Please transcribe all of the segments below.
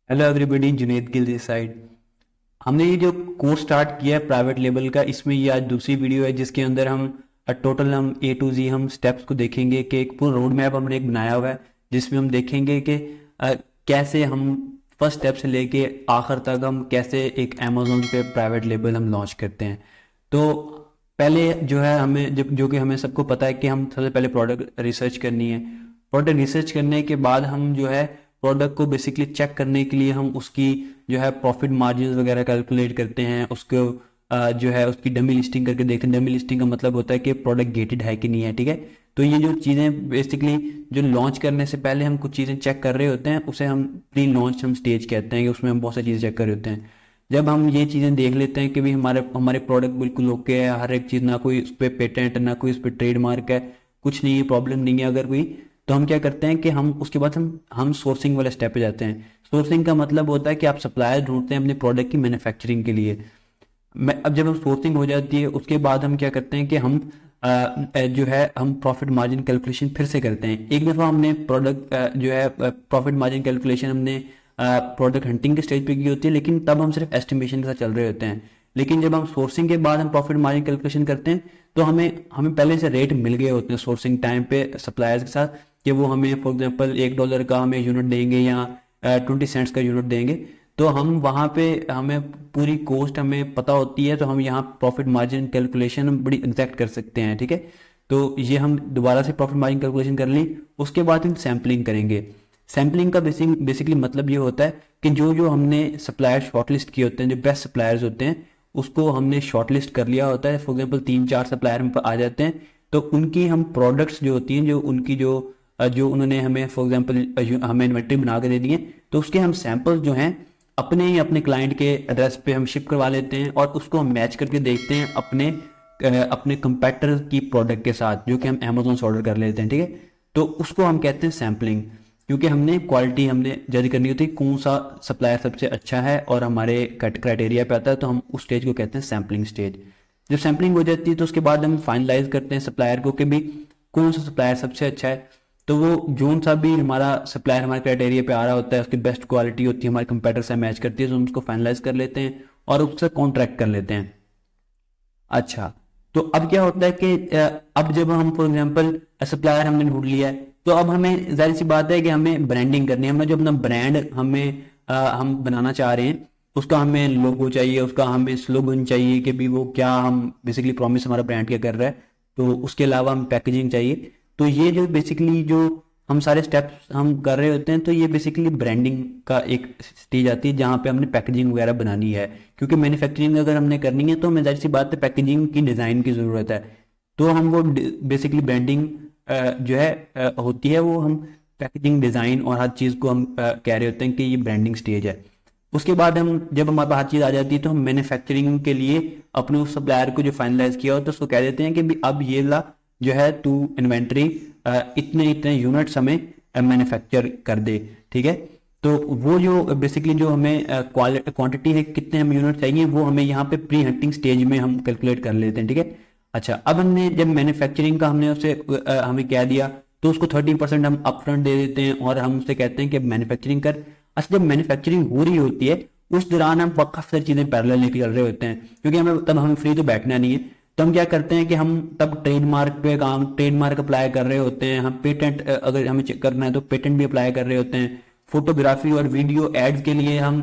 Hello everybody, Junaid Gill this side. हमने ये जो कोर्स स्टार्ट किया है प्राइवेट लेवल का, इसमें ये आज दूसरी वीडियो है जिसके अंदर हम टोटल हम ए टू जी हम स्टेप्स को देखेंगे कि एक पूरा रोड मैप हमने एक बनाया हुआ है जिसमें हम देखेंगे कि कैसे हम फर्स्ट स्टेप से लेके आखिर तक हम कैसे एक अमेजोन पे प्राइवेट लेवल हम लॉन्च करते हैं। तो पहले जो है हमें जो कि हमें सबको पता है कि हम सबसे पहले प्रोडक्ट रिसर्च करनी है। प्रोडक्ट रिसर्च करने के बाद हम जो है प्रोडक्ट को बेसिकली चेक करने के लिए हम उसकी जो है प्रॉफिट मार्जिन वगैरह कैलकुलेट करते हैं। उसको जो है उसकी डमी लिस्टिंग करके देखते हैं। डमी लिस्टिंग का मतलब होता है कि प्रोडक्ट गेटेड है कि नहीं है, ठीक है। तो ये जो चीज़ें बेसिकली जो लॉन्च करने से पहले हम कुछ चीज़ें चेक कर रहे होते हैं उसे हम प्री लॉन्च हम स्टेज कहते हैं कि उसमें हम बहुत सारी चीज़ें चेक कर रहे होते हैं। जब हम ये चीज़ें देख लेते हैं कि भाई हमारे हमारे प्रोडक्ट बिल्कुल ओके है, हर एक चीज़, ना कोई उस पर पेटेंट ना कोई उस पर ट्रेडमार्क है, कुछ नहीं है, प्रॉब्लम नहीं है अगर कोई, तो हम क्या करते हैं कि हम उसके बाद हम सोर्सिंग वाले स्टेप पे जाते हैं। सोर्सिंग का मतलब होता है कि आप सप्लायर ढूंढते हैं अपने प्रोडक्ट की मैन्युफैक्चरिंग के लिए। अब जब हम सोर्सिंग हो जाती है उसके बाद हम क्या करते हैं कि हम जो है हम प्रॉफिट मार्जिन कैलकुलेशन फिर से करते हैं। एक दफ़ा हमने प्रोडक्ट जो है प्रॉफिट मार्जिन कैलकुलेशन हमने प्रोडक्ट हंटिंग के स्टेज पे की होती है, लेकिन तब हम सिर्फ एस्टिमेशन के साथ चल रहे होते हैं। लेकिन जब हम सोर्सिंग के बाद हम प्रॉफिट मार्जिन कैलकुलेशन करते हैं तो हमें हमें पहले से रेट मिल गए होते हैं सोर्सिंग टाइम पे सप्लायर्स के साथ कि वो हमें फॉर एग्जांपल $1 का हमें यूनिट देंगे या 20 सेंट्स का यूनिट देंगे। तो हम वहाँ पे हमें पूरी कॉस्ट हमें पता होती है, तो हम यहाँ प्रॉफिट मार्जिन कैलकुलेशन बड़ी एग्जैक्ट कर सकते हैं, ठीक है। तो ये हम दोबारा से प्रॉफिट मार्जिन कैलकुलेशन कर ली। उसके बाद हम सैम्पलिंग करेंगे। सैम्पलिंग का बेसिकली मतलब ये होता है कि जो जो हमने सप्लायर शॉर्टलिस्ट किए होते हैं, जो बेस्ट सप्लायर्स होते हैं उसको हमने शॉर्टलिस्ट कर लिया होता है। फॉर एग्जांपल 3-4 सप्लायर हम पर आ जाते हैं, तो उनकी हम प्रोडक्ट्स जो होती हैं, जो उनकी जो उन्होंने हमें फॉर एग्जांपल हमें इन्वेंट्री बना के दे दी है, तो उसके हम सैंपल जो हैं अपने ही अपने क्लाइंट के एड्रेस पे हम शिप करवा लेते हैं और उसको हम मैच करके देखते हैं अपने कंपेटिटर की प्रोडक्ट के साथ जो कि हम अमेजोन से ऑर्डर कर लेते हैं, ठीक है। तो उसको हम कहते हैं सैम्पलिंग, क्योंकि हमने क्वालिटी हमने जज करनी होती है कौन सा सप्लायर सबसे अच्छा है और हमारे क्राइटेरिया पे आता है, तो हम उस स्टेज को कहते हैं सैम्पलिंग स्टेज। जब सैम्पलिंग हो जाती है तो उसके बाद हम फाइनलाइज करते हैं सप्लायर को कि भी कौन सा सप्लायर सबसे अच्छा है। तो वो जोन सा भी हमारा सप्लायर हमारे क्राइटेरिया पे आ रहा होता है, उसकी बेस्ट क्वालिटी होती है, हमारे कंपेटिटर से मैच करती है, तो हम उसको फाइनलाइज कर लेते हैं और उससे कॉन्ट्रैक्ट कर लेते हैं। अच्छा, तो अब क्या होता है कि अब जब हम फॉर एग्जांपल सप्लायर हमने ढूंढ लिया है, तो अब हमें जाहिर सी बात है कि हमें ब्रांडिंग करनी है। हमें जो अपना ब्रांड हम बनाना चाह रहे हैं उसका हमें लोगो चाहिए, उसका हमें स्लोगन चाहिए कि भी वो क्या हम बेसिकली प्रॉमिस हमारा ब्रांड क्या कर रहा है। तो उसके अलावा हम पैकेजिंग चाहिए। तो ये जो बेसिकली जो हम सारे स्टेप्स हम कर रहे होते हैं, तो ये बेसिकली ब्रांडिंग का एक स्टेज आती है जहाँ पे हमने पैकेजिंग वगैरह बनानी है, क्योंकि मैन्युफैक्चरिंग अगर हमने करनी है तो हमें जाहिर सी बात है पैकेजिंग की डिज़ाइन की ज़रूरत है। तो हम वो बेसिकली ब्रांडिंग जो है होती है, वो हम पैकेजिंग डिज़ाइन और हर चीज़ को हम कह रहे होते हैं कि ये ब्रांडिंग स्टेज है। उसके बाद हम जब हमारे पास हर चीज़ आ जाती है तो हम मैन्युफैक्चरिंग के लिए अपने उस सप्लायर को जो फाइनलाइज किया हो तो उसको कह देते हैं कि भी अब ये ला जो है तू इन्वेंट्री इतने इतने यूनिट्स हमें मैन्युफैक्चर कर दे, ठीक है। तो वो जो बेसिकली जो हमें क्वांटिटी है, कितने हम यूनिट चाहिए, वो हमें यहाँ पे प्री हंटिंग स्टेज में हम कैलकुलेट कर लेते हैं, ठीक है। अच्छा, अब हमने जब मैन्युफैक्चरिंग का हमने उसे हमें कह दिया तो उसको 30% हम अपफ्रंट दे देते हैं और हम उससे कहते हैं कि मैन्युफैक्चरिंग कर। अच्छा, जब मैन्युफैक्चरिंग हो रही होती है उस दौरान हम काफ़ी सारी चीज़ें पैरेलल लेके चल रहे होते हैं, क्योंकि हमें फ्री तो बैठना नहीं है। तो हम क्या करते हैं कि हम तब ट्रेडमार्क अप्लाई कर रहे होते हैं। हम पेटेंट अगर हमें चेक करना है तो पेटेंट भी अप्लाई कर रहे होते हैं। फोटोग्राफी और वीडियो एड्स के लिए हम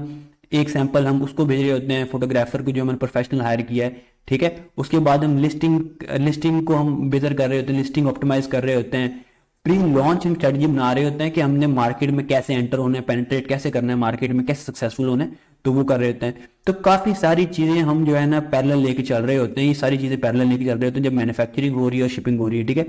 एक सैंपल हम उसको भेज रहे होते हैं फोटोग्राफर को जो हमने प्रोफेशनल हायर किया है, ठीक है। उसके बाद हम लिस्टिंग को हम बेहतर कर रहे होते हैं, लिस्टिंग ऑप्टिमाइज कर रहे होते हैं। प्री लॉन्च हम स्ट्रेटजी बना रहे होते हैं कि हमने मार्केट में कैसे एंटर होना है, पेनिट्रेट कैसे करना है, मार्केट में कैसे सक्सेसफुल होना है, तो वो कर रहे होते हैं। तो काफ़ी सारी चीज़ें हम जो है ना पैरेलल लेके चल रहे होते हैं। ये सारी चीज़ें पैरेलल लेके चल रहे होते हैं जब मैन्युफैक्चरिंग हो रही है और शिपिंग हो रही है, ठीक है।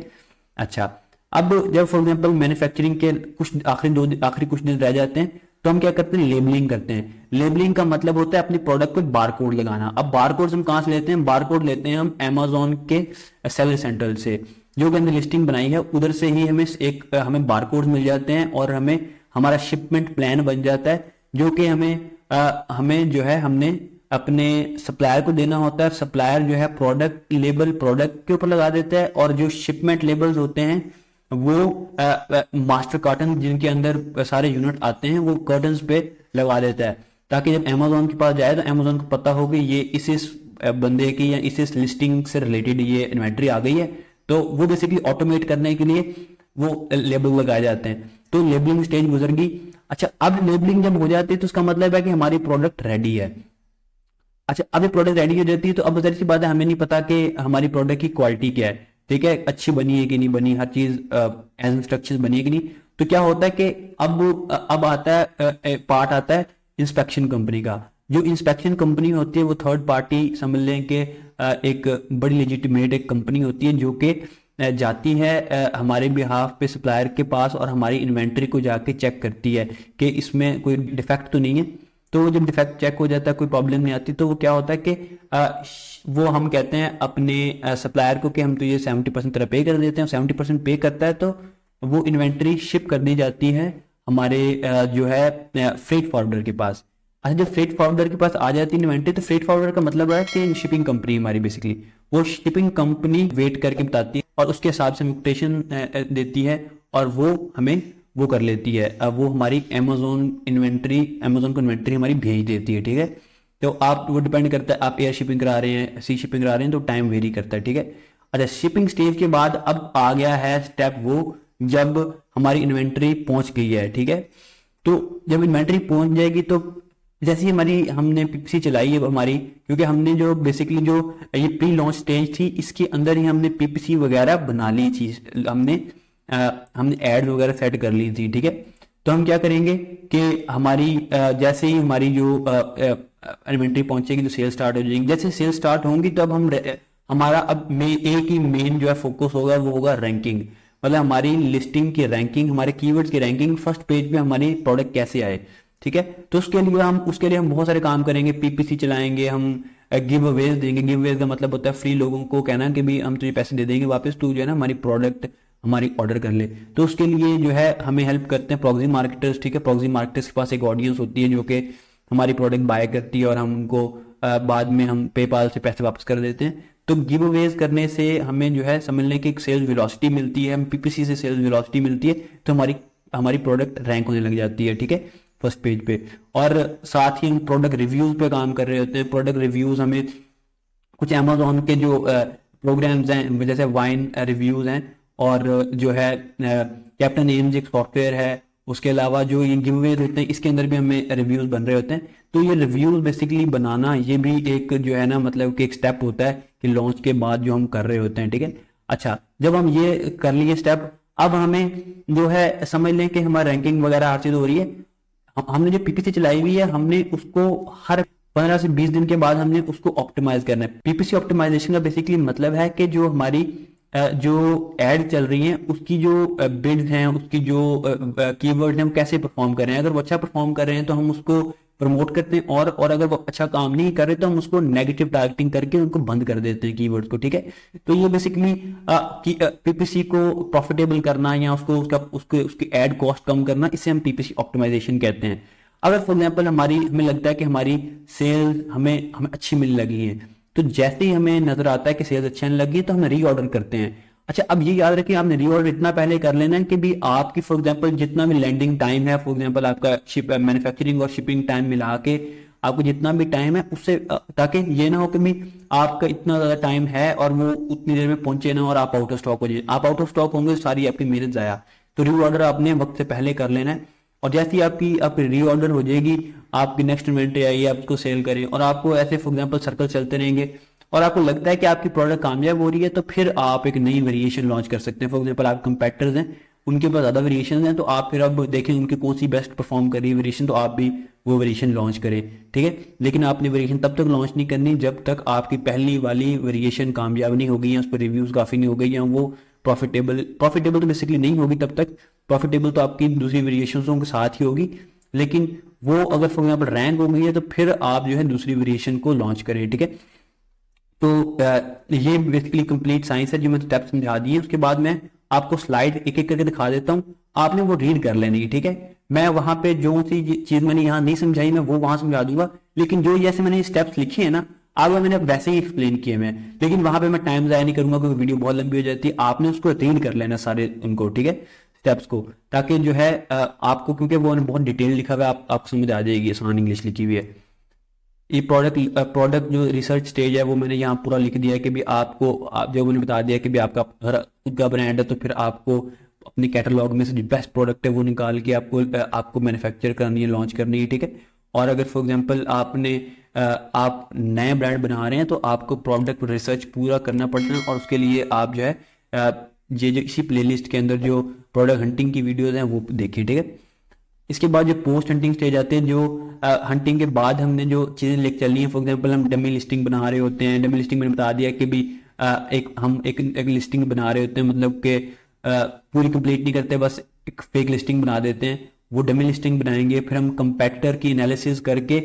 अच्छा, अब जब फॉर एग्जांपल मैन्युफैक्चरिंग के कुछ आखिरी कुछ दिन रह जाते हैं तो हम क्या करते हैं, लेबलिंग करते हैं। लेबलिंग का मतलब होता है अपनी प्रोडक्ट पे बारकोड लगाना। अब बारकोड हम कहाँ से लेते हैं, बारकोड लेते हैं हम अमेजोन के सेलर सेंटर से, जो कि हमने लिस्टिंग बनाई है उधर से ही हमें बारकोड मिल जाते हैं और हमें हमारा शिपमेंट प्लान बन जाता है, जो कि हमें जो है हमने अपने सप्लायर को देना होता है। सप्लायर जो है प्रोडक्ट लेबल प्रोडक्ट के ऊपर लगा देता है और जो शिपमेंट लेबल्स होते हैं वो मास्टर कार्टन जिनके अंदर सारे यूनिट आते हैं वो कर्टन्स पे लगा देता है, ताकि जब अमेजोन के पास जाए तो अमेजोन को पता हो कि ये इस बंदे की या इस लिस्टिंग से रिलेटेड ये इन्वेंट्री आ गई है। तो वो बेसिकली ऑटोमेट करने के लिए वो लेबल लगाए जाते हैं। तो लेबलिंग स्टेज गुजर गई। अच्छा, अब लेबलिंग जब हो जाती है तो उसका मतलब है कि हमारी प्रोडक्ट रेडी है। अच्छा, अब ये प्रोडक्ट रेडी हो जाती है तो अब जाहिर सी बात है हमें नहीं पता कि हमारी प्रोडक्ट की क्वालिटी क्या है, ठीक है, अच्छी बनी है कि नहीं बनी, हर चीज एज इंस्ट्रक्शंस बनी है कि नहीं। तो क्या होता है कि अब आता है पार्ट आता है इंस्पेक्शन कंपनी का। जो इंस्पेक्शन कंपनी होती है वो थर्ड पार्टी समझ लें कि एक बड़ी लेजिटिमेट एक कंपनी होती है जो कि जाती है हमारे बिहाफ पे सप्लायर के पास और हमारी इन्वेंट्री को जाके चेक करती है कि इसमें कोई डिफेक्ट तो नहीं है। तो जब डिफेक्ट चेक हो जाता है, कोई प्रॉब्लम नहीं आती, तो वो क्या होता है कि वो हम कहते हैं अपने सप्लायर को कि हम तो ये 70% तरह पे कर देते हैं। 70% पे करता है तो वो इन्वेंट्री शिप कर दी जाती है हमारे जो है फ्रेट फॉरवर्डर के पास। अच्छा, जब फ्रेट फॉरवर्डर के पास आ जाती है इन्वेंट्री तो फ्रेट फॉरवर्डर का मतलब है कि शिपिंग कंपनी हमारी बेसिकली वो शिपिंग कंपनी वेट करके बताती है और उसके हिसाब से म्यूटेशन देती है और वो हमें वो कर लेती है। अब वो हमारी अमेजोन को इन्वेंट्री हमारी भेज देती है, ठीक है। तो आप वो डिपेंड करता है, आप एयर शिपिंग करा रहे हैं, सी शिपिंग करा रहे हैं, तो टाइम वेरी करता है, ठीक है। अच्छा, शिपिंग स्टेज के बाद अब आ गया है स्टेप वो जब हमारी इन्वेंट्री पहुंच गई है, ठीक है। तो जब इन्वेंट्री पहुंच जाएगी तो जैसे ही हमने पीपीसी चलाई है हमारी, क्योंकि हमने जो बेसिकली जो ये प्री लॉन्च स्टेज थी इसके अंदर ही हमने पीपीसी वगैरह बना ली थी, हमने एड वगैरह सेट कर ली थी, ठीक है। तो हम क्या करेंगे कि हमारी जैसे ही हमारी जो इन्वेंट्री पहुंचेगी तो सेल स्टार्ट हो जाएगी। जैसे सेल स्टार्ट होंगी तो अब हमारा अब एक ही मेन जो है फोकस होगा वो होगा रैंकिंग, मतलब हमारी लिस्टिंग की रैंकिंग, हमारे कीवर्ड्स की रैंकिंग, फर्स्ट पेज पे हमारी प्रोडक्ट कैसे आए, ठीक है। तो उसके लिए हम बहुत सारे काम करेंगे, पीपीसी चलाएंगे, हम गिव अवेज देंगे। गिव अवेज का मतलब होता है फ्री लोगों को कहना कि भी हम तुझे पैसे दे देंगे वापस, तू जो है ना हमारी प्रोडक्ट हमारी ऑर्डर कर ले। तो उसके लिए जो है हमें हेल्प करते हैं प्रॉक्सी मार्केटर्स, ठीक है। प्रॉक्सी मार्केटर्स के पास एक ऑडियंस होती है जो कि हमारी प्रोडक्ट बाय करती है और हम उनको बाद में हम पेपाल से पैसे वापस कर देते हैं। तो गिव अवेज करने से हमें जो है समझ लें कि एक सेल्स वेलोसिटी मिलती है, हम पीपीसी से सेल्स वेलोसिटी मिलती है, तो हमारी प्रोडक्ट रैंक होने लग जाती है, ठीक है, फर्स्ट पेज पे। और साथ ही हम प्रोडक्ट रिव्यूज पे काम कर रहे होते हैं। प्रोडक्ट रिव्यूज हमें कुछ अमेजोन के जो प्रोग्राम्स हैं जैसे वाइन रिव्यूज हैं और जो है कैप्टन एम्स एक सॉफ्टवेयर है, उसके अलावा जो ये गिवअवेज होते हैं इसके अंदर भी हमें रिव्यूज बन रहे होते हैं। तो ये रिव्यूज बेसिकली बनाना ये भी एक जो है ना मतलब कि एक स्टेप होता है कि लॉन्च के बाद जो हम कर रहे होते हैं, ठीक है। अच्छा, जब हम ये कर लिए स्टेप, अब हमें जो है समझ लें कि हमारी रैंकिंग वगैरह हर चीज हो रही है। हमने जो पीपीसी चलाई हुई है हमने उसको हर 15 से 20 दिन के बाद हमने उसको ऑप्टिमाइज करना है। पीपीसी ऑप्टिमाइजेशन का बेसिकली मतलब है कि जो हमारी जो एड चल रही है उसकी जो बिड्स हैं, उसकी जो कीवर्ड्स हैं वो कैसे परफॉर्म कर रहे हैं। अगर वो अच्छा परफॉर्म कर रहे हैं तो हम उसको प्रमोट करते हैं और अगर वो अच्छा काम नहीं कर रहे तो हम उसको नेगेटिव टारगेटिंग करके उनको बंद कर देते हैं कीवर्ड्स को, ठीक है। तो ये बेसिकली पीपीसी को प्रॉफिटेबल करना या उसकी एड कॉस्ट कम करना, इसे हम पीपीसी ऑप्टिमाइजेशन कहते हैं। अगर फॉर एग्जांपल हमें लगता है कि हमारी सेल्स हमें अच्छी मिलने लगी है, तो जैसे ही हमें नजर आता है कि सेल्स अच्छी आने लगी तो हम रीऑर्डर करते हैं। अच्छा, अब ये याद रखिए आपने रीऑर्डर इतना पहले कर लेना है कि भी आपकी फॉर एग्जांपल जितना भी लैंडिंग टाइम है, फॉर एग्जांपल आपका मैन्युफैक्चरिंग और शिपिंग टाइम मिला के आपको जितना भी टाइम है उससे, ताकि ये ना हो कि भी आपका इतना ज्यादा टाइम है और वो उतनी देर में पहुंचे ना और आप आउट ऑफ स्टॉक हो जाए। आप आउट ऑफ स्टॉक होंगे सारी आपकी मेहनत जाया। तो रीऑर्डर आपने वक्त से पहले कर लेना है और जैसे ही आपकी रीऑर्डर हो जाएगी, आपकी नेक्स्ट इन्वेंट्री आएगी, आप उसको सेल करें और आपको ऐसे फॉर एग्जांपल सर्कल चलते रहेंगे और आपको लगता है कि आपकी प्रोडक्ट कामयाब हो रही है, तो फिर आप एक नई वेरिएशन लॉन्च कर सकते हैं। फॉर एग्जांपल आप कंपेटिटर्स हैं उनके पास ज्यादा वेरिएशन हैं, तो आप फिर अब देखें उनकी कौन सी बेस्ट परफॉर्म कर रही है वेरिएशन, तो आप भी वो वेरिएशन लॉन्च करें, ठीक है। लेकिन आपने वेरिएशन तब तक लॉन्च नहीं करनी जब तक आपकी पहली वाली वेरिएशन कामयाब नहीं हो गई है, उस पर रिव्यूज काफी नहीं हो गई, या वो प्रॉफिटेबल तो बेसिकली नहीं होगी तब तक। प्रॉफिटेबल तो आपकी दूसरी वेरिएशंस के साथ ही होगी, लेकिन वो अगर फॉर एग्जांपल रैंक हो गई है तो फिर आप जो है दूसरी वेरिएशन को लॉन्च करें, ठीक है। तो ये बेसिकली कंप्लीट साइंस है जो मैं स्टेप समझा दिए। उसके बाद मैं आपको स्लाइड एक एक करके दिखा देता हूँ, आपने वो रीड कर लेनी है, ठीक है। मैं वहां पे जो सी चीज मैंने यहाँ नहीं समझाई मैं वो वहां समझा दूंगा, लेकिन जो जैसे मैंने स्टेप्स लिखे हैं ना, अब मैंने वैसे ही एक्सप्लेन किए मैं, लेकिन वहां पे मैं टाइम ज़ाया नहीं करूंगा क्योंकि वीडियो बहुत लंबी हो जाती है। आपने उसको रीड कर लेना सारे उनको, ठीक है, स्टेप्स को, ताकि जो है आपको, क्योंकि वो बहुत डिटेल लिखा हुआ है, आपको समझ आ जाएगी, आसान इंग्लिश लिखी हुई है। ये प्रोडक्ट जो रिसर्च स्टेज है वो मैंने यहाँ पूरा लिख दिया है कि भी आपको, आप जो मैंने बता दिया कि भी आपका अगर खुद का ब्रांड है तो फिर आपको अपनी कैटलॉग में से जो बेस्ट प्रोडक्ट है वो निकाल के आपको मैन्युफैक्चर करनी है, लॉन्च करनी है, ठीक है। और अगर फॉर एग्जांपल आप नए ब्रांड बना रहे हैं तो आपको प्रोडक्ट रिसर्च पूरा करना पड़ता है, और उसके लिए आप जो है ये जो इसी प्लेलिस्ट के अंदर जो प्रोडक्ट हंटिंग की वीडियोस हैं वो देखें, ठीक है। इसके बाद जो पोस्ट हंटिंग स्टेज आते हैं, जो हंटिंग के बाद हमने जो चीज़ें लेके चलनी है, फॉर एग्जांपल हम डमी लिस्टिंग बना रहे होते हैं। डमी लिस्टिंग मैंने बता दिया कि भी एक लिस्टिंग बना रहे होते हैं, मतलब कि पूरी कंप्लीट नहीं करते, बस एक फेक लिस्टिंग बना देते हैं, वो डमी लिस्टिंग बनाएंगे। फिर हम कंपैक्टर की एनालिसिस करके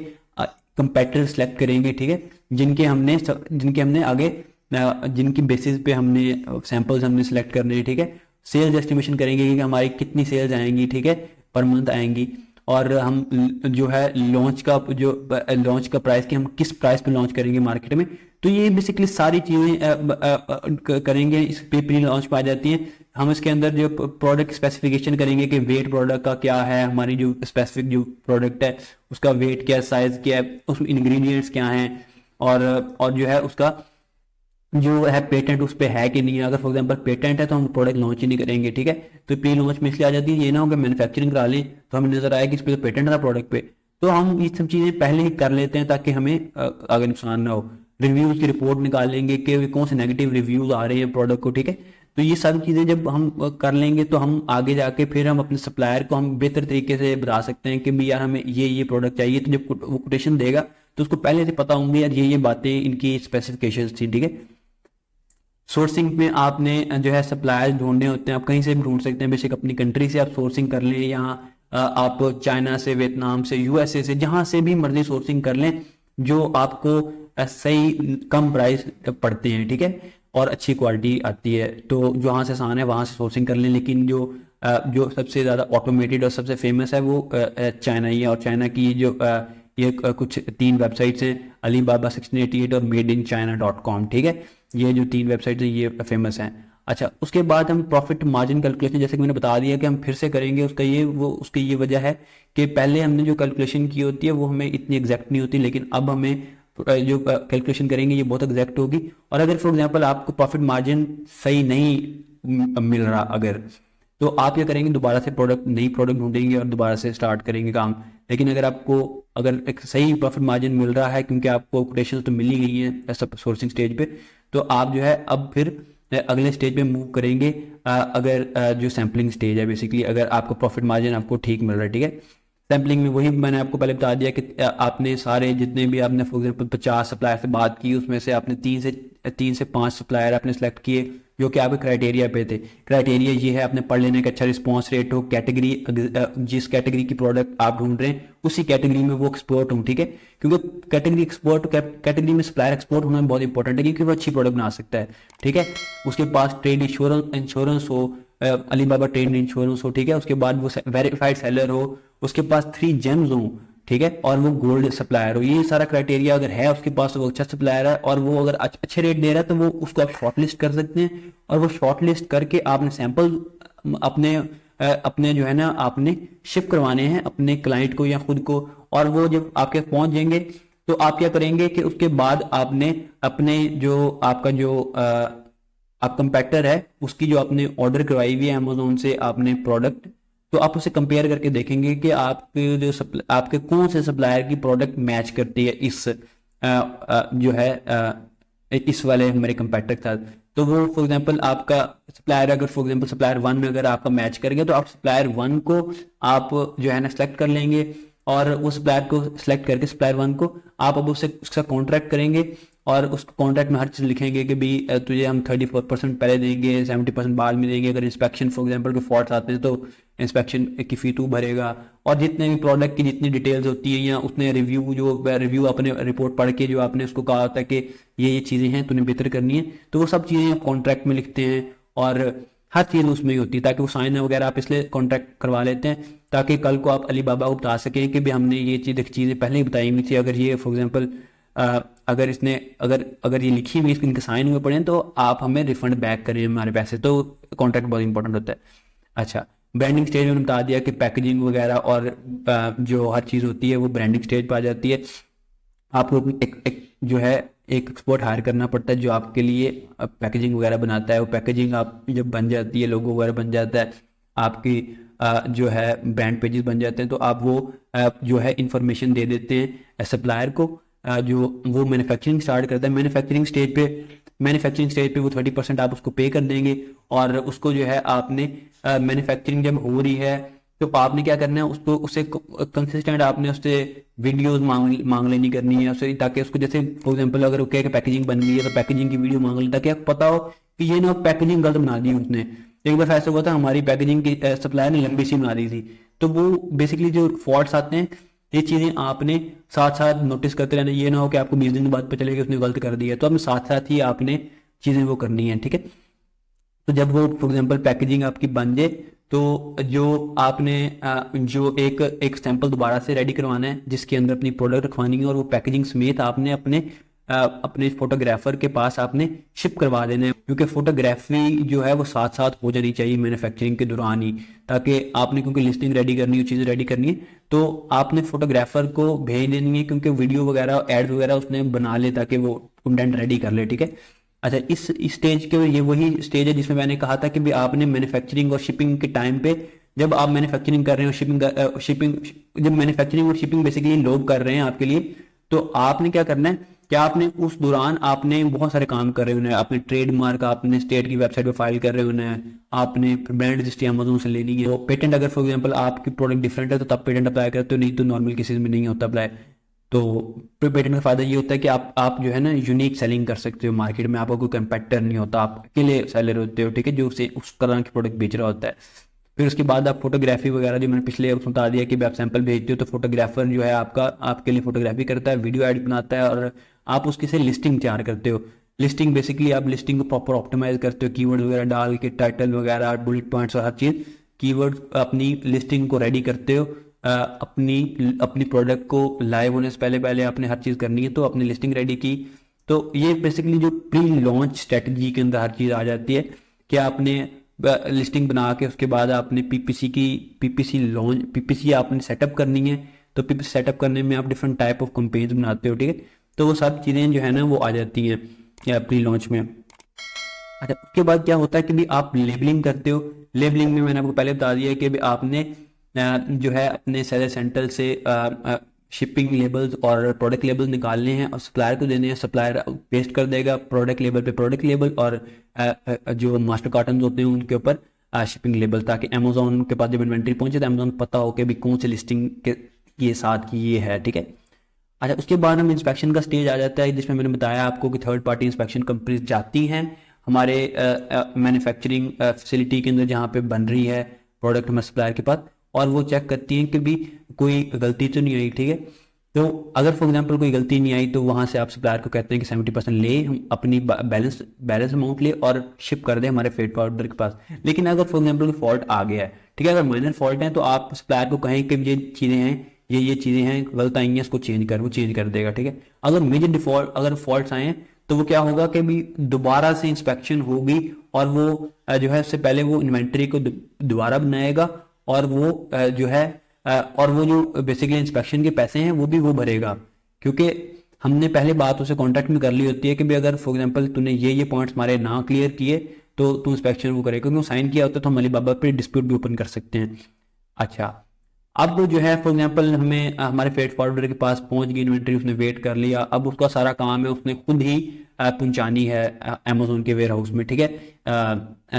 कंपैक्टर सेलेक्ट करेंगे, ठीक है, जिनके हमने आगे जिनकी बेसिस पे हमने सैंपल्स हमने सेलेक्ट करने हैं, ठीक है। सेल्स एस्टिमेशन करेंगे कि हमारी कितनी सेल्स आएंगी, ठीक है, पर मंथ आएंगी। और हम जो है लॉन्च का प्राइस, कि हम किस प्राइस पे लॉन्च करेंगे मार्केट में। तो ये बेसिकली सारी चीज़ें करेंगे, इस पे प्री लॉन्च पे आ जाती हैं। हम इसके अंदर जो प्रोडक्ट स्पेसिफिकेशन करेंगे कि वेट प्रोडक्ट का क्या है, हमारी जो स्पेसिफिक जो प्रोडक्ट है उसका वेट क्या है, साइज क्या है, उसमें इंग्रेडिएंट्स क्या हैं, और जो है उसका जो है पेटेंट उस पर है कि नहीं है। अगर फॉर एग्जांपल पेटेंट है तो हम प्रोडक्ट लॉन्च ही नहीं करेंगे, ठीक है। तो प्री लॉन्च में इसलिए आ जाती है, ये ना हो कि मैन्युफैक्चरिंग करा लें तो हमें नजर आया कि इस पर तो पेटेंट था प्रोडक्ट पे, तो हम ये सब चीज़ें पहले ही कर लेते हैं ताकि हमें आगे नुकसान ना हो। रिव्यूज की रिपोर्ट निकालेंगे कि कौन से नेगेटिव रिव्यूज आ रहे हैं प्रोडक्ट को, ठीक है। तो ये सारी चीज़ें जब हम कर लेंगे तो हम आगे जाके फिर हम अपने सप्लायर को हम बेहतर तरीके से बता सकते हैं कि भी यार हमें ये प्रोडक्ट चाहिए। तो जब वो कोटेशन देगा तो उसको पहले से पता होंगे यार ये बातें इनकी स्पेसिफिकेशन थी, ठीक है। सोर्सिंग में आपने जो है सप्लायर्स ढूंढने होते हैं, आप कहीं से भी ढूंढ सकते हैं, बेशक अपनी कंट्री से आप सोर्सिंग कर लें, यहाँ आप चाइना से, वियतनाम से, यूएसए से, जहां से भी मर्जी सोर्सिंग कर लें, जो आपको सही कम प्राइस पड़ते हैं, ठीक है, और अच्छी क्वालिटी आती है। तो जहाँ से आसान है वहां से सोर्सिंग कर लें। लेकिन जो सबसे ज़्यादा ऑटोमेटेड और सबसे फेमस है वो चाइना ही है। और चाइना की जो ये कुछ 3 वेबसाइट्स हैं, अलीबाबा 1688 और madeinchina.com, ठीक है। ये जो 3 वेबसाइट्स हैं ये फेमस हैं। अच्छा, उसके बाद हम प्रॉफिट मार्जिन कैलकुलेशन, जैसे कि मैंने बता दिया कि हम फिर से करेंगे, उसकी ये वजह है कि पहले हमने जो कैलकुलेशन की होती है वो हमें इतनी एग्जैक्ट नहीं होती, लेकिन अब हमें जो कैलकुलेशन करेंगे ये बहुत एग्जैक्ट होगी। और अगर फॉर एग्जांपल आपको प्रॉफिट मार्जिन सही नहीं मिल रहा, अगर, तो आप क्या करेंगे, दोबारा से नई प्रोडक्ट ढूंढेंगे और दोबारा से स्टार्ट करेंगे काम। लेकिन अगर एक सही प्रॉफिट मार्जिन मिल रहा है, क्योंकि आपको कोटेशन तो मिल ही गई है सोर्सिंग स्टेज पे, तो आप जो है अब फिर अगले स्टेज पे मूव करेंगे। अगर जो सैम्पलिंग स्टेज है, बेसिकली अगर आपको प्रॉफिट मार्जिन आपको ठीक मिल रहा है, ठीक है। सैम्पलिंग में वही मैंने आपको पहले बता दिया कि आपने सारे जितने भी आपने फॉर एग्जांपल 50 सप्लायर से बात की, उसमें से आपने 3 से 5 सप्लायर आपने सेलेक्ट किए जो कि आपके क्राइटेरिया पे थे। क्राइटेरिया ये है, आपने पढ़ लेने का अच्छा रिस्पॉन्स रेट हो, कैटेगरी, जिस कैटेगरी की प्रोडक्ट आप ढूंढ रहे हैं उसी कैटेगरी में वो एक्सपोर्ट हो, ठीक है। क्योंकि कैटेगरी में सप्लायर एक्सपोर्ट होना बहुत इंपॉर्टेंट है, क्योंकि वो अच्छी प्रोडक्ट बना सकता है, ठीक है। उसके पास ट्रेड इंश्योरेंस हो, अलीबाबा ट्रेड इंश्योरेंस हो, ठीक है। उसके बाद वो वेरीफाइड सेलर हो, उसके पास 3 जेम्स हो, ठीक है, और वो गोल्ड सप्लायर हो। ये सारा क्राइटेरिया अगर है उसके पास तो वो अच्छा सप्लायर है, और वो अगर अच्छे रेट दे रहा है तो वो उसको आप शॉर्टलिस्ट कर सकते हैं। और वो शॉर्टलिस्ट करके आपने सैंपल अपने जो है ना आपने शिप करवाने हैं अपने क्लाइंट को या खुद को। और वो जब आपके पहुंच जाएंगे तो आप क्या करेंगे कि उसके बाद आपने अपने जो आपका जो आप कंपैक्टर है उसकी जो आपने ऑर्डर करवाई हुई है अमेजोन से आपने प्रोडक्ट, तो आप उसे कंपेयर करके देखेंगे कि आपके कौन से सप्लायर की प्रोडक्ट मैच करती है जो है इस वाले हमारे कंपैक्टर के साथ। तो वो फॉर एग्जांपल आपका सप्लायर, अगर फॉर एग्जांपल सप्लायर 1 में अगर आपका मैच कर गया तो आप सप्लायर 1 को आप जो है ना सेलेक्ट कर लेंगे, और उस सप्लायर को सिलेक्ट करके सप्लायर 1 को आप अब उसका कॉन्ट्रैक्ट करेंगे। और उस कॉन्ट्रैक्ट में हर चीज़ लिखेंगे कि भाई तुझे हम 34% पहले देंगे, 70% बाद में देंगे। अगर इंस्पेक्शन फॉर एग्जांपल के फॉल्ट आते हैं तो इंस्पेक्शन की फ़ी तू भरेगा। और जितने भी प्रोडक्ट की जितनी डिटेल्स होती हैं या उसने रिव्यू अपने रिपोर्ट पढ़ के जो आपने उसको कहा होता है कि ये चीज़ें हैं तूने बेहतर करनी है, तो वो सब चीज़ें कॉन्ट्रैक्ट में लिखते हैं। और हर चीज़ उसमें ही होती है ताकि वो साइन वगैरह आप इसलिए कॉन्ट्रैक्ट करवा लेते हैं ताकि कल को आप अलीबाबा को बता सकें कि भी हमने ये चीज़ें पहले ही बताई हुई थी। अगर ये फॉर एग्जांपल अगर इसने अगर अगर ये लिखी हुई इनके साइन हुए पड़े हैं तो आप हमें रिफंड बैक करें हमारे पैसे, तो कॉन्ट्रैक्ट बहुत इंपॉर्टेंट होता है। अच्छा, ब्रांडिंग स्टेज में बता दिया कि पैकेजिंग वगैरह और जो हर चीज़ होती है वो ब्रांडिंग स्टेज पर आ जाती है। आपको एक जो है एक एक्सपर्ट हायर करना पड़ता है जो आपके लिए पैकेजिंग वगैरह बनाता है। वो पैकेजिंग आप जब बन जाती है, लोगो वगैरह बन जाता है, आपकी जो है ब्रांड पेजेस बन जाते हैं, तो आप वो जो है इंफॉर्मेशन दे देते हैं सप्लायर को, जो वो मैन्युफैक्चरिंग स्टार्ट करता है। मैन्युफैक्चरिंग स्टेज पे वो 30% आप उसको पे कर देंगे, और उसको जो है आपने मैन्युफैक्चरिंग जब हो रही है तो आपने क्या करना है, उसको उससे कंसिस्टेंट आपने उससे वीडियोस मांग लेनी करनी है उससे, ताकि उसको जैसे फॉर एग्जांपल अगर क्या पैकेजिंग बन गई है तो पैकेजिंग की वीडियो मांग लें, ताकि आपको पता हो कि ये ना पैकेजिंग गलत बना दी उसने। एक बार ऐसा हुआ था, हमारी पैकेजिंग की सप्लायर ने लंबी सी बना दी थी, तो वो बेसिकली जो फॉल्ट्स आते हैं ये चीज़ें आपने साथ साथ नोटिस करते रहना। ये ना हो कि आपको 20 दिन बाद पता चले कि उसने गलत कर दिया, तो आपने साथ साथ ही आपने चीज़ें वो करनी है, ठीक है। तो जब वो फॉर एग्जांपल पैकेजिंग आपकी बन जाए तो जो आपने जो एक सैंपल दोबारा से रेडी करवाना है जिसके अंदर अपनी प्रोडक्ट रखवानी है, और वो पैकेजिंग समेत आपने अपने फोटोग्राफर के पास आपने शिप करवा देना है, क्योंकि फोटोग्राफी जो है वो साथ साथ हो जानी चाहिए मैन्युफैक्चरिंग के दौरान ही, ताकि आपने क्योंकि लिस्टिंग रेडी करनी है, चीज़ें रेडी करनी है, तो आपने फोटोग्राफर को भेज देनी है, क्योंकि वीडियो वगैरह एड वगैरह उसने बना ले ताकि वो कंटेंट रेडी कर ले, ठीक है। अच्छा, इस स्टेज के ये वही स्टेज है जिसमें मैंने कहा था कि भी आपने मैन्युफैक्चरिंग और शिपिंग के टाइम पे, जब आप मैन्युफैक्चरिंग कर रहे हो, शिपिंग जब मैन्युफैक्चरिंग और शिपिंग बेसिकली लोग कर रहे हैं आपके लिए, तो आपने क्या करना है कि आपने उस दौरान आपने बहुत सारे काम कर रहे होने, आपने ट्रेडमार्क आपने स्टेट की वेबसाइट पे फाइल कर रहे होने, आपने ब्रांड रजिस्ट्री अमेज़न से लेनी है, तो पेटेंट अगर फॉर एग्जांपल आपकी प्रोडक्ट डिफरेंट है तो तब पेटेंट अप्लाई करते हो, नहीं तो नॉर्मल केसेस में नहीं होता अप्लाई। तो पेटेंट का फायदा ये होता है कि आप जो है ना यूनिक सेलिंग कर सकते हो मार्केट में, आपका कोई कंपेटिटर नहीं होता, आप अकेले सेलर होते हो, ठीक है, जो उसे उस तरह की प्रोडक्ट बेच रहा होता है। फिर उसके बाद आप फोटोग्राफी वगैरह जो मैंने पिछले उसमें बता दिया कि आप सैंपल भेजते हो तो फोटोग्राफर जो है आपका आपके लिए फोटोग्राफी करता है, वीडियो एड बनाता है, और आप उसकी से लिस्टिंग तैयार करते हो। लिस्टिंग बेसिकली आप लिस्टिंग को प्रॉपर ऑप्टिमाइज करते हो, कीवर्ड वगैरह डाल के, टाइटल वगैरह, बुलेट पॉइंट्स और हर चीज़ कीवर्ड अपनी लिस्टिंग को रेडी करते हो। अपनी प्रोडक्ट को लाइव होने से पहले पहले आपने हर चीज़ करनी है, तो अपनी लिस्टिंग रेडी की। तो ये बेसिकली जो प्री लॉन्च स्ट्रेटजी के अंदर हर चीज़ आ जाती है कि आपने लिस्टिंग बना के उसके बाद आपने पीपीसी आपने सेटअप करनी है। तो पीपीसी सेटअप करने में आप डिफरेंट टाइप ऑफ कैंपेन्स बनाते हो, ठीक है, तो वो सब चीज़ें जो है ना वो आ जाती हैं प्री लॉन्च में। अच्छा, उसके बाद क्या होता है कि भी आप लेबलिंग करते हो। लेबलिंग में मैंने आपको पहले बता दिया कि भी आपने जो है अपने सेलर सेंटर से शिपिंग लेबल्स और प्रोडक्ट लेबल निकालने हैं और सप्लायर को देने हैं। सप्लायर पेस्ट कर देगा प्रोडक्ट लेबल पे प्रोडक्ट लेबल, और जो मास्टर कार्टन होते हैं उनके ऊपर शिपिंग लेबल, ताकि अमेजोन के पास जब इन्वेंट्री पहुंचे तो अमेजोन पता हो कि भी कौन सी लिस्टिंग के साथ की ये है, ठीक है। अच्छा, उसके बाद हम इंस्पेक्शन का स्टेज आ जाता है, जिसमें मैंने बताया आपको कि थर्ड पार्टी इंस्पेक्शन कंपनीज जाती हैं हमारे मैन्युफैक्चरिंग फैसिलिटी के अंदर जहाँ पे बन रही है प्रोडक्ट हमारे सप्लायर के पास, और वो चेक करती हैं कि भी कोई गलती तो नहीं आई, ठीक है। तो अगर फॉर एग्जांपल कोई गलती नहीं आई तो वहाँ से आप सप्लायर को कहते हैं कि 70% ले, हम अपनी बैलेंस अमाउंट ले और शिप कर दें हमारे फ्रेट फॉरवर्डर के पास। लेकिन अगर फॉर एग्जांपल कोई फॉल्ट आ गया है, ठीक है, अगर माइनर फॉल्ट है तो आप सप्लायर को कहें कि ये चीज़ें हैं, ये चीज़ें हैं गलत आई हैं, इसको वो चेंज कर देगा, ठीक है। अगर मेजर डिफॉल्ट अगर फॉल्ट्स आए हैं तो वो क्या होगा कि भी दोबारा से इंस्पेक्शन होगी, और वो जो है उससे पहले वो इन्वेंट्री को दोबारा बनाएगा, और वो जो है और वो जो बेसिकली इंस्पेक्शन के पैसे हैं वो भरेगा, क्योंकि हमने पहले बात उसे कॉन्ट्रैक्ट में कर ली होती है कि भाई अगर फॉर एग्जांपल तूने ये पॉइंट्स हमारे ना क्लियर किए तो तू इंस्पेक्शन वो करेगा, क्योंकि साइन किया होता है तो हम अलीबाबा पे डिस्प्यूट भी ओपन कर सकते हैं। अच्छा, अब जो है फॉर एग्जांपल हमें हमारे फ्रेट फॉरवर्डर के पास पहुंच गई इन्वेंट्री, उसने वेट कर लिया, अब उसका सारा काम है उसने खुद ही पहुंचानी है अमेजोन के वेयर हाउस में, ठीक है,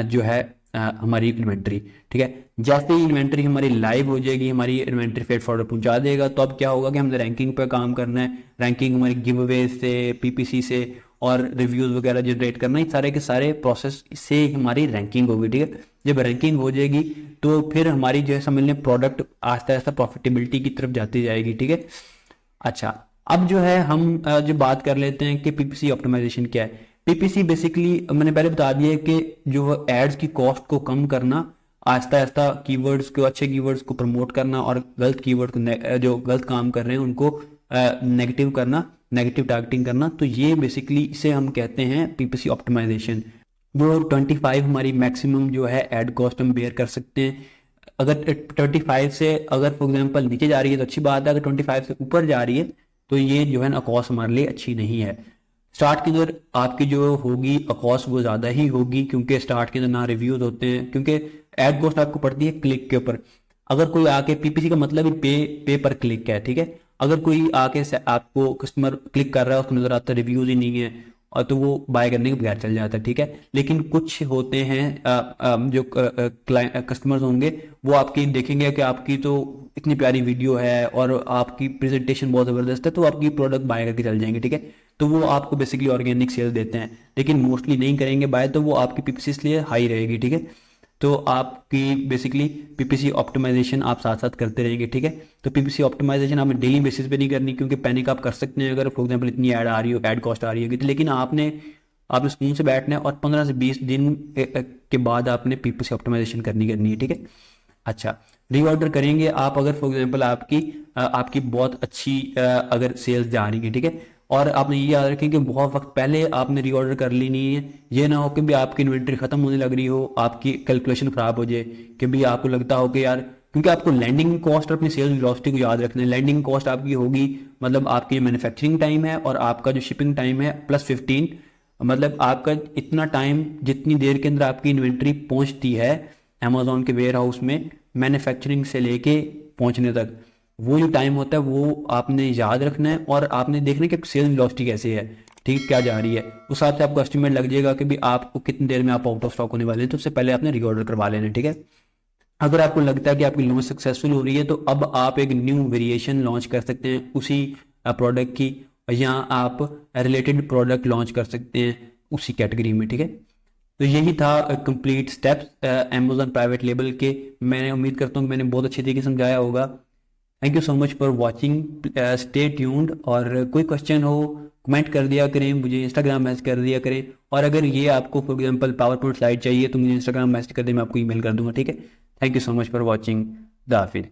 जो है हमारी इन्वेंट्री, ठीक है। जैसे ही इन्वेंट्री हमारी लाइव हो जाएगी, हमारी इन्वेंट्री फ्रेट फॉरवर्डर पहुंचा देगा, तो अब क्या होगा कि हमने रैंकिंग पे काम करना है, रैंकिंग हमारी गिव अवे से, पीपीसी से और रिव्यूज वगैरह जनरेट करना है, सारे के सारे प्रोसेस से हमारी रैंकिंग होगी, ठीक है। जब रैंकिंग हो जाएगी तो फिर हमारी जो है समझ लें प्रोडक्ट आस्ता आस्ता प्रॉफिटेबिलिटी की तरफ जाती जाएगी, ठीक है। अच्छा, अब जो है हम जो बात कर लेते हैं कि पीपीसी ऑप्टिमाइजेशन क्या है। पीपीसी बेसिकली मैंने पहले बता दिया कि जो एड्स की कॉस्ट को कम करना, आहिस्ता आहिस्ता कीवर्ड्स को, अच्छे कीवर्ड्स को प्रमोट करना, और गलत कीवर्ड को जो गलत काम कर रहे हैं उनको नेगेटिव करना, नेगेटिव टारगेटिंग करना। तो ये बेसिकली इसे हम कहते हैं पीपीसी ऑप्टिमाइजेशन। जो 25 हमारी मैक्सिमम जो है एड कॉस्ट हम बेयर कर सकते हैं। अगर 25 से अगर फॉर एग्जांपल नीचे जा रही है तो अच्छी बात है, अगर 25 से ऊपर जा रही है तो ये जो है ना कॉस्ट हमारे लिए अच्छी नहीं है। स्टार्ट के अंदर आपकी जो होगी कॉस्ट वो ज़्यादा ही होगी, क्योंकि स्टार्ट के अंदर ना रिव्यूज होते हैं, क्योंकि एड कॉस्ट आपको पड़ती है क्लिक के ऊपर। अगर कोई आके पीपीसी का मतलब ही पे पर क्लिक है, ठीक है। अगर कोई आके आपको कस्टमर क्लिक कर रहा है, उसको नजर आता है रिव्यूज ही नहीं है, और तो वो बाय करने के बगैर चल जाता है, ठीक है। लेकिन कुछ होते हैं जो कस्टमर्स होंगे वो आपकी देखेंगे कि आपकी तो इतनी प्यारी वीडियो है और आपकी प्रेजेंटेशन बहुत ज़बरदस्त है, तो आपकी प्रोडक्ट बाय करके चल जाएंगे, ठीक है। तो वो आपको बेसिकली ऑर्गेनिक सेल देते हैं, लेकिन मोस्टली नहीं करेंगे बाय, तो वो आपकी पीपीसी इसलिए हाई रहेगी, ठीक है। तो आपकी बेसिकली पीपीसी ऑप्टिमाइजेशन आप साथ साथ करते रहेंगे, ठीक है। तो पीपीसी ऑप्टिमाइजेशन आपने डेली बेसिस पे नहीं करनी, क्योंकि पैनिक आप कर सकते हैं अगर फॉर एग्जांपल इतनी ऐड आ रही हो, ऐड कॉस्ट आ रही होगी तो। लेकिन आपने सुकून से बैठना है और 15 से 20 दिन के बाद आपने पीपीसी ऑप्टिमाइजेशन करनी है, ठीक है। अच्छा, रीऑर्डर करेंगे आप अगर फॉर एग्जांपल आपकी बहुत अच्छी अगर सेल्स जा रही है, ठीक है। और आपने ये याद रखें कि बहुत वक्त पहले आपने रीऑर्डर कर लेनी है। ये ना हो कि भी आपकी इन्वेंट्री खत्म होने लग रही हो, आपकी कैलकुलेशन खराब हो जाए, कि भी आपको लगता हो कि यार, क्योंकि आपको लैंडिंग कॉस्ट और अपनी सेल्स वेलोसिटी को याद रखना है। लैंडिंग कॉस्ट आपकी होगी मतलब आपकी मैन्युफैक्चरिंग टाइम है और आपका जो शिपिंग टाइम है +15, मतलब आपका इतना टाइम जितनी देर के अंदर आपकी इन्वेंट्री पहुंचती है अमेजोन के वेयर हाउस में मैन्युफैक्चरिंग से लेके पहुंचने तक, वो जो टाइम होता है वो आपने याद रखना है। और आपने देखना है कि सेल्स वेलोसिटी कैसे है, ठीक, क्या जा रही है। उस हिसाब से आपको एस्टिमेट लग जाएगा कि भी आपको कितनी देर में आप आउट ऑफ स्टॉक होने वाले हैं, तो उससे पहले आपने रीऑर्डर करवा लेना है, ठीक है। अगर आपको लगता है कि आपकी लॉन्च सक्सेसफुल हो रही है तो अब आप एक न्यू वेरिएशन लॉन्च कर सकते हैं उसी प्रोडक्ट की, या आप रिलेटेड प्रोडक्ट लॉन्च कर सकते हैं उसी कैटेगरी में, ठीक है। तो यही था complete steps Amazon private label के। मैंने उम्मीद करता हूँ कि मैंने बहुत अच्छे तरीके से समझाया होगा। Thank you so much for watching, stay tuned. और कोई क्वेश्चन हो कमेंट कर दिया करें, मुझे इंस्टाग्राम मैसेज कर दिया करें। और अगर ये आपको for example power point slide चाहिए तो मुझे इंस्टाग्राम मैसेज कर दे, मैं आपको ईमेल कर दूंगा, ठीक है। Thank you so much for watching. The हाफिज़।